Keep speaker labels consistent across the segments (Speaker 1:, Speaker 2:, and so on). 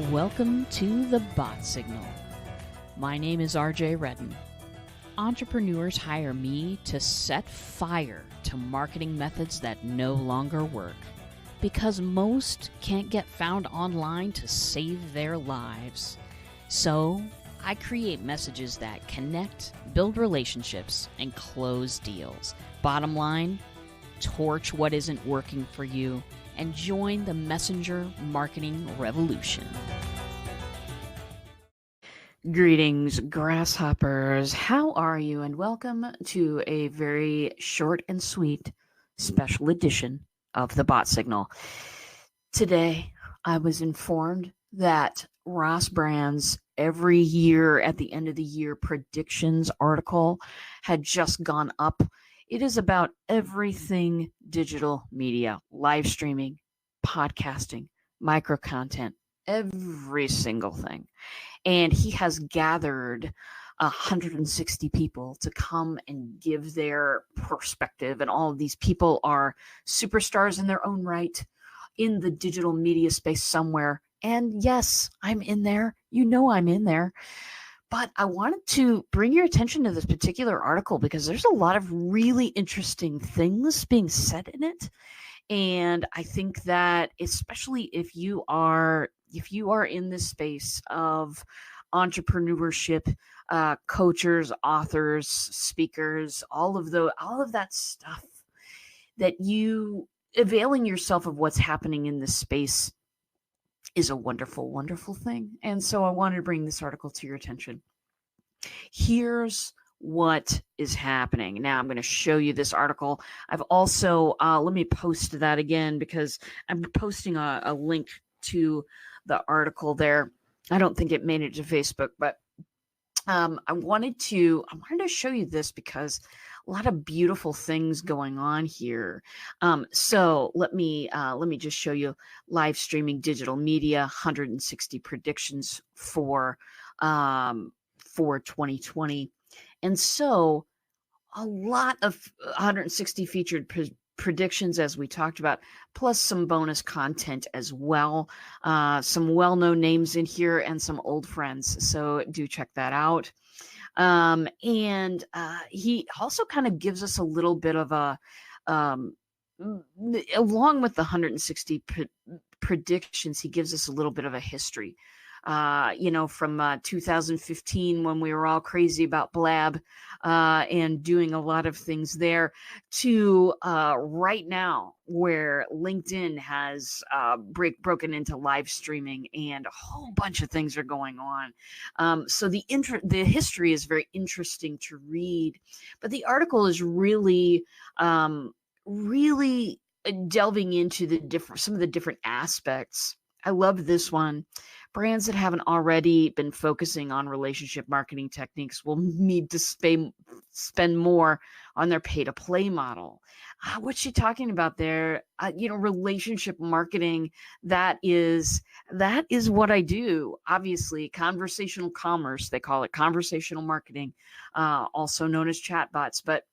Speaker 1: Welcome to the Bot Signal. My name is RJ Redden. Entrepreneurs hire me to set fire to marketing methods that no longer work because most can't get found online to save their lives. So, I create messages that connect, build relationships, and close deals. Bottom line, torch what isn't working for you and join the messenger marketing revolution. Greetings, grasshoppers. How are you? And welcome to a very short and sweet special edition of the Bot Signal. Today, I was informed that Ross Brand's every year at the end of the year predictions article had just gone up. It is about everything digital media, live streaming, podcasting, microcontent, every single thing. And he has gathered 160 people to come and give their perspective. And all of these people are superstars in their own right in the digital media space somewhere. And yes, I'm in there. You know I'm in there. But I wanted to bring your attention to this particular article because there's a lot of really interesting things being said in it. And I think that especially if you are in this space of entrepreneurship, coaches, authors, speakers, all of that stuff, that you availing yourself of what's happening in this space is a wonderful, wonderful thing. And so I wanted to bring this article to your attention. Here's what is happening. Now I'm going to show you this article. I've also, let me post that again because I'm posting a link to the article there. I don't think it made it to Facebook, but I wanted to show you this because a lot of beautiful things going on here. So let me just show you live streaming digital media, 160 predictions for 2020. And so a lot of 160 featured predictions, as we talked about, plus some bonus content as well. Some well-known names in here and some old friends. So do check that out. And he also kind of gives us a little bit of a, along with the 160 predictions, he gives us a little bit of a history. From 2015 when we were all crazy about Blab and doing a lot of things there to right now where LinkedIn has broken into live streaming and a whole bunch of things are going on. So the history is very interesting to read, but the article is really delving into some of the different aspects. I love this one. Brands that haven't already been focusing on relationship marketing techniques will need to spend more on their pay-to-play model. What's she talking about there? Relationship marketing, that is what I do. Obviously, conversational commerce, they call it conversational marketing, also known as chatbots. But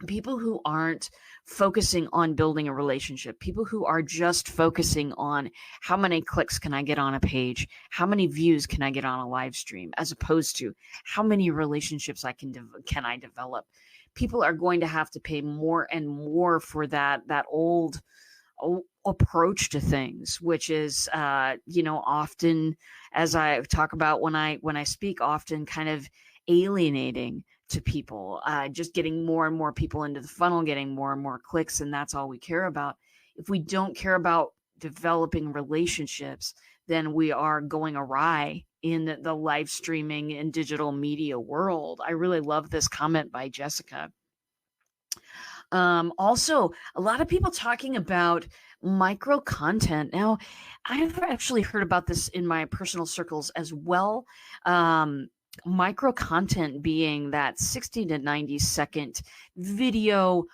Speaker 1: people who aren't focusing on building a relationship, people who are just focusing on how many clicks can I get on a page, how many views can I get on a live stream, as opposed to how many relationships can I develop. People are going to have to pay more and more for that old approach to things, which is, often, as I talk about when I speak, often kind of alienating to people, just getting more and more people into the funnel, getting more and more clicks, and that's all we care about. If we don't care about developing relationships, then we are going awry in the live streaming and digital media world. I really love this comment by Jessica. Also, a lot of people talking about micro content. Now, I've actually heard about this in my personal circles as well. Micro content being that 60 to 90 second video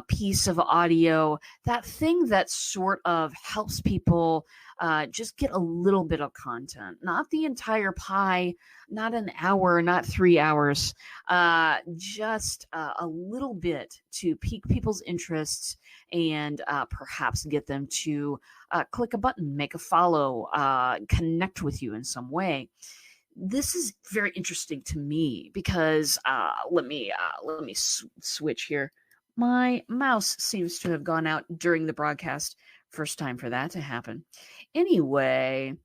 Speaker 1: piece of audio, that thing that sort of helps people just get a little bit of content, not the entire pie, not an hour, not 3 hours, just a little bit to pique people's interests and perhaps get them to click a button, make a follow, connect with you in some way. This is very interesting to me because let me switch here. My mouse seems to have gone out during the broadcast. First time for that to happen. Anyway,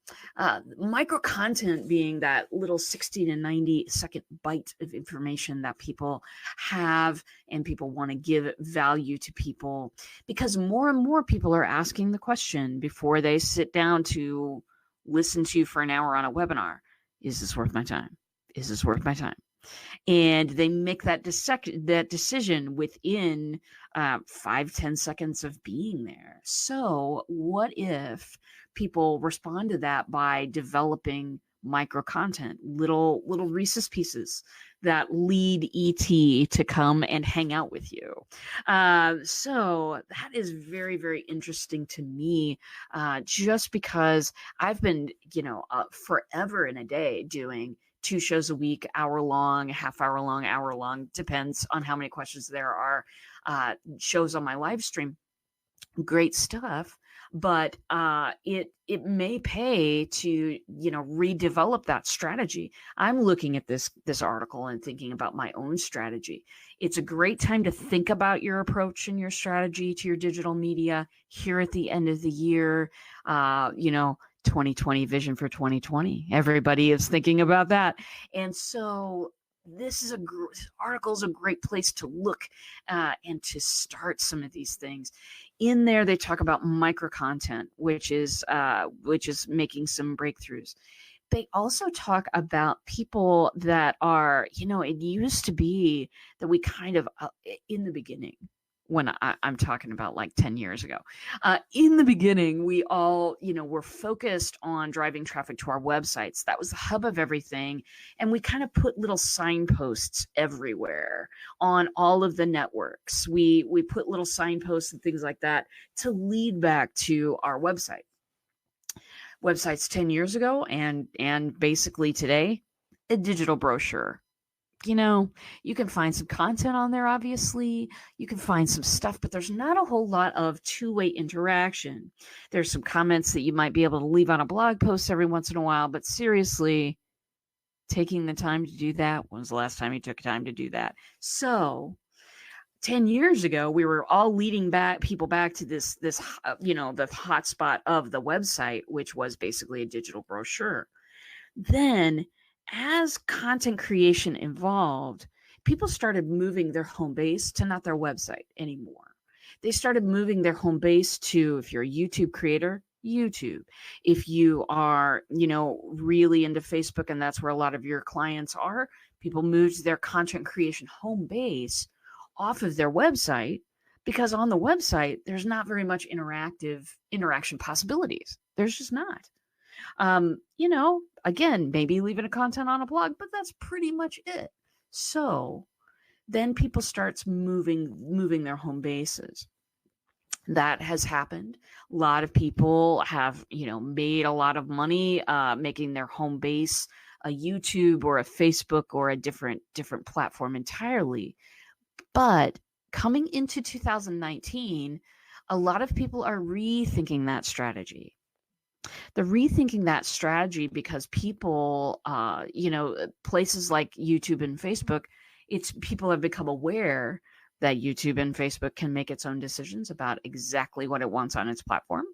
Speaker 1: micro content being that little 60 to 90 second bite of information that people have and people want to give value to people, because more and more people are asking the question before they sit down to listen to you for an hour on a webinar. Is this worth my time? Is this worth my time? And they make that decision within 5-10 seconds of being there. So what if people respond to that by developing micro content, little Reese's pieces that lead ET to come and hang out with you? So that is very, very interesting to me, just because I've been, forever and a day doing 2 shows a week, hour long, half hour long, depends on how many questions there are, shows on my live stream. Great stuff, but it may pay to redevelop that strategy. I'm looking at this article and thinking about my own strategy. It's a great time to think about your approach and your strategy to your digital media here at the end of the year. 2020 vision for 2020. Everybody is thinking about that, and so this article is a great place to look and to start some of these things. In there, they talk about micro content, which is making some breakthroughs. They also talk about people that are, it used to be that we kind of, in the beginning, when I'm talking about like 10 years ago, in the beginning, we all, were focused on driving traffic to our websites. That was the hub of everything. And we kind of put little signposts everywhere on all of the networks. We put little signposts and things like that to lead back to our website. Websites 10 years ago and basically today, a digital brochure. You can find some content on there, obviously. You can find some stuff, but there's not a whole lot of two-way interaction. There's some comments that you might be able to leave on a blog post every once in a while, but seriously, taking the time to do that, when was the last time you took time to do that? So 10 years ago, we were all leading people back to this, the hotspot of the website, which was basically a digital brochure. Then, as content creation evolved, people started moving their home base to not their website anymore. They started moving their home base to, if you're a YouTube creator, YouTube. If you are, really into Facebook and that's where a lot of your clients are, people moved their content creation home base off of their website, because on the website, there's not very much interaction possibilities. There's just not. Again, maybe leaving a content on a blog, but that's pretty much it. So then people starts moving their home bases. That has happened. A lot of people have, made a lot of money making their home base a YouTube or a Facebook or a different platform entirely. But coming into 2019, a lot of people are rethinking that strategy. They're rethinking that strategy because people, places like YouTube and Facebook, people have become aware that YouTube and Facebook can make its own decisions about exactly what it wants on its platform.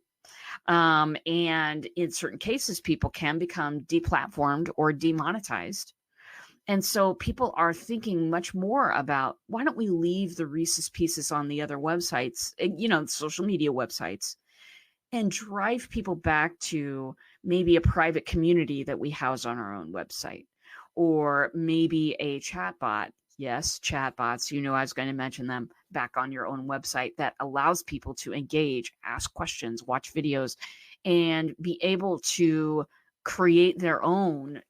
Speaker 1: And in certain cases, people can become deplatformed or demonetized. And so people are thinking much more about, why don't we leave the Reese's Pieces on the other websites, social media websites, and drive people back to maybe a private community that we house on our own website, or maybe a chatbot. Yes, chatbots, I was going to mention them, back on your own website that allows people to engage, ask questions, watch videos, and be able to create their own,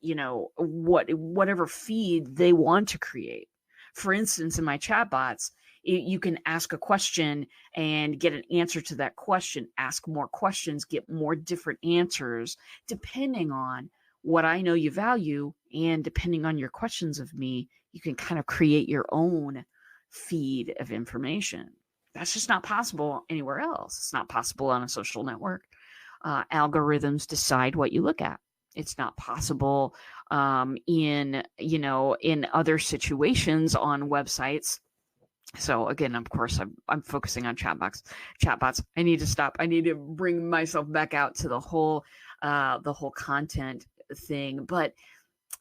Speaker 1: whatever feed they want to create. For instance, in my chatbots, You can ask a question and get an answer to that question, ask more questions, get more different answers, depending on what I know you value. And depending on your questions of me, you can kind of create your own feed of information. That's just not possible anywhere else. It's not possible on a social network. Algorithms decide what you look at. It's not possible in other situations on websites. So again, of course, I'm focusing on chatbots. I need to stop. I need to bring myself back out to the whole content thing. But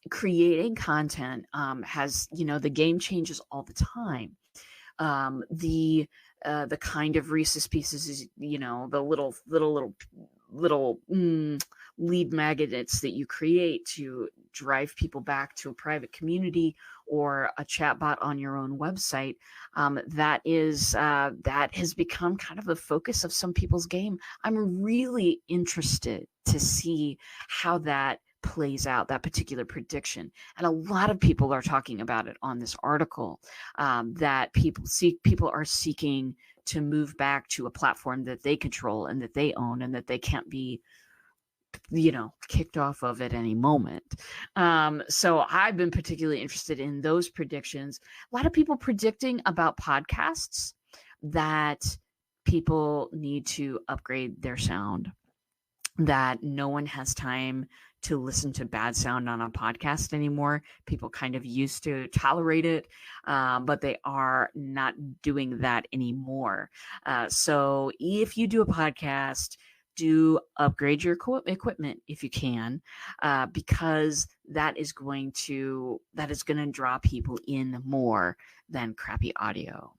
Speaker 1: creating content has, the game changes all the time. The kind of Reese's Pieces is, the little lead magnets that you create to drive people back to a private community or a chatbot on your own website. That has become kind of the focus of some people's game. I'm really interested to see how that plays out, that particular prediction. And a lot of people are talking about it on this article, that people are seeking to move back to a platform that they control and that they own and that they can't be, kicked off of at any moment. So I've been particularly interested in those predictions. A lot of people predicting about podcasts that people need to upgrade their sound, that no one has time to listen to bad sound on a podcast anymore. People kind of used to tolerate it, but they are not doing that anymore. So if you do a podcast, do upgrade your equipment if you can, because that is going to draw people in more than crappy audio.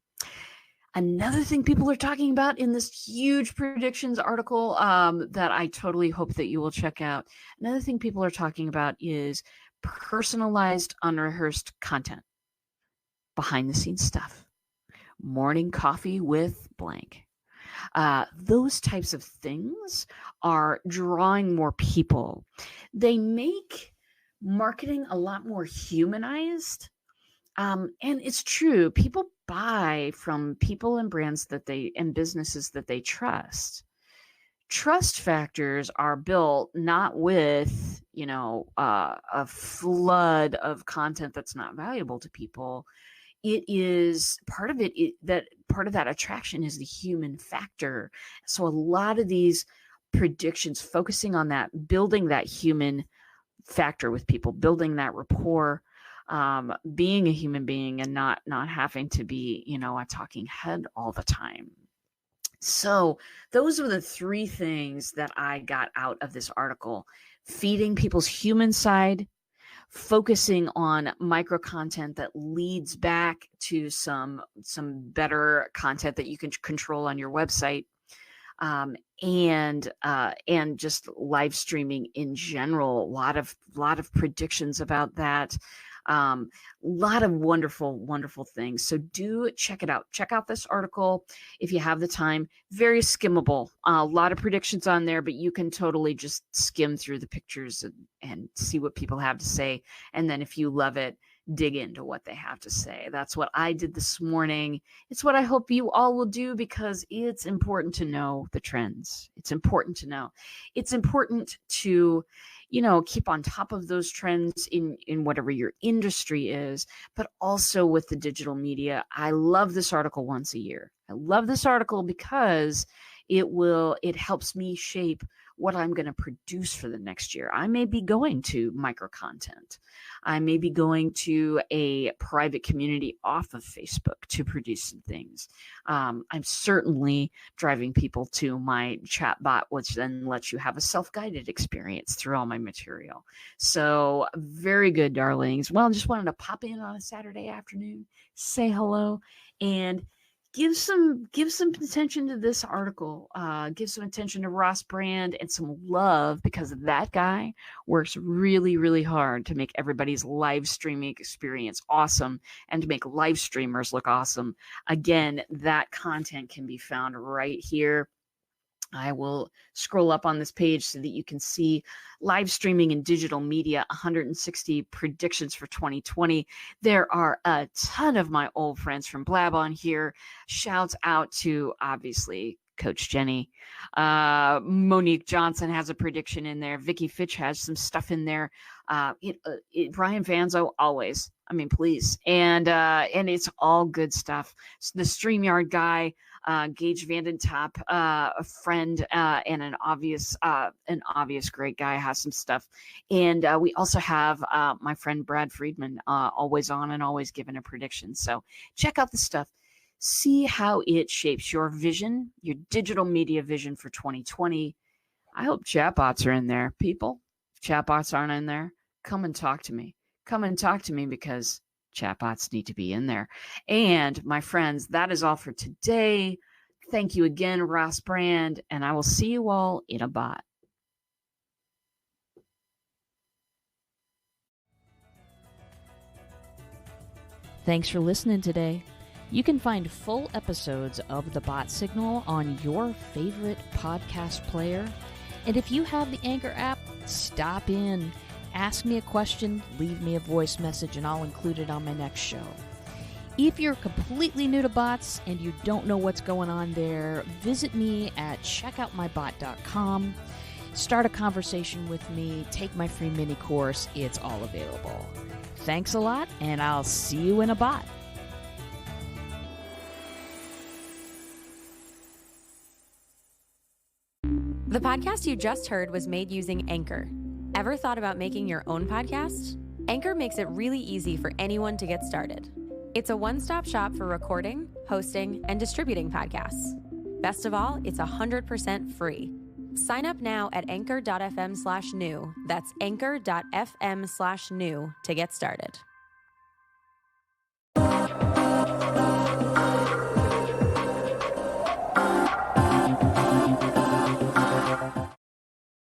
Speaker 1: Another thing people are talking about in this huge predictions article that I totally hope that you will check out. Another thing people are talking about is personalized, unrehearsed content, behind the scenes stuff, morning coffee with blank. Those types of things are drawing more people. They make marketing a lot more humanized. And it's true. People buy from people and brands and businesses that they trust. Trust factors are built not with, a flood of content that's not valuable to people. It is part of that attraction is the human factor. So a lot of these predictions focusing on that, building that human factor with people, building that rapport, being a human being and not having to be, a talking head all the time. So those were the three things that I got out of this article: feeding people's human side, focusing on micro content that leads back to some better content that you can control on your website, and just live streaming in general. A lot of predictions about that. A lot of wonderful things. So do check it out. Check out this article if you have the time. Very skimmable. A lot of predictions on there, but you can totally just skim through the pictures and see what people have to say. And then if you love it, dig into what they have to say. That's what I did this morning. It's what I hope you all will do, because it's important to know the trends. It's important to know. It's important to, keep on top of those trends in whatever your industry is, but also with the digital media. I love this article once a year. I love this article because it helps me shape what I'm going to produce for the next year. I may be going to micro content. I may be going to a private community off of Facebook to produce some things. I'm certainly driving people to my chat bot, which then lets you have a self-guided experience through all my material. So very good, darlings. Well, just wanted to pop in on a Saturday afternoon, say hello, and give some attention to this article. Give some attention to Ross Brand and some love, because that guy works really, really hard to make everybody's live streaming experience awesome and to make live streamers look awesome. Again, that content can be found right here I will scroll up on this page so that you can see live streaming and digital media, 160 predictions for 2020. There are a ton of my old friends from Blab on here. Shouts out to, obviously, Coach Jenny. Monique Johnson has a prediction in there. Vicky Fitch has some stuff in there. Brian Vanzo, always. I mean, please. And it's all good stuff. So the StreamYard guy, Gage Vandentop, a friend and an obvious great guy, has some stuff. And we also have my friend Brad Friedman, always on and always giving a prediction. So check out the stuff. See how it shapes your vision, your digital media vision for 2020. I hope chatbots are in there. People, if chatbots aren't in there, come and talk to me. Come and talk to me, because chatbots need to be in there. And my friends, that is all for today. Thank you again, Ross Brand, and I will see you all in a bot. Thanks for listening today. You can find full episodes of The Bot Signal on your favorite podcast player. And if you have the Anchor app, stop in, ask me a question, leave me a voice message, and I'll include it on my next show. If you're completely new to bots and you don't know what's going on there, visit me at checkoutmybot.com. Start a conversation with me, take my free mini course. It's all available. Thanks a lot, and I'll see you in a bot.
Speaker 2: The podcast you just heard was made using Anchor. Ever thought about making your own podcast? Anchor makes it really easy for anyone to get started. It's a one-stop shop for recording, hosting, and distributing podcasts. Best of all, it's 100% free. Sign up now at anchor.fm/new. That's anchor.fm/new to get started.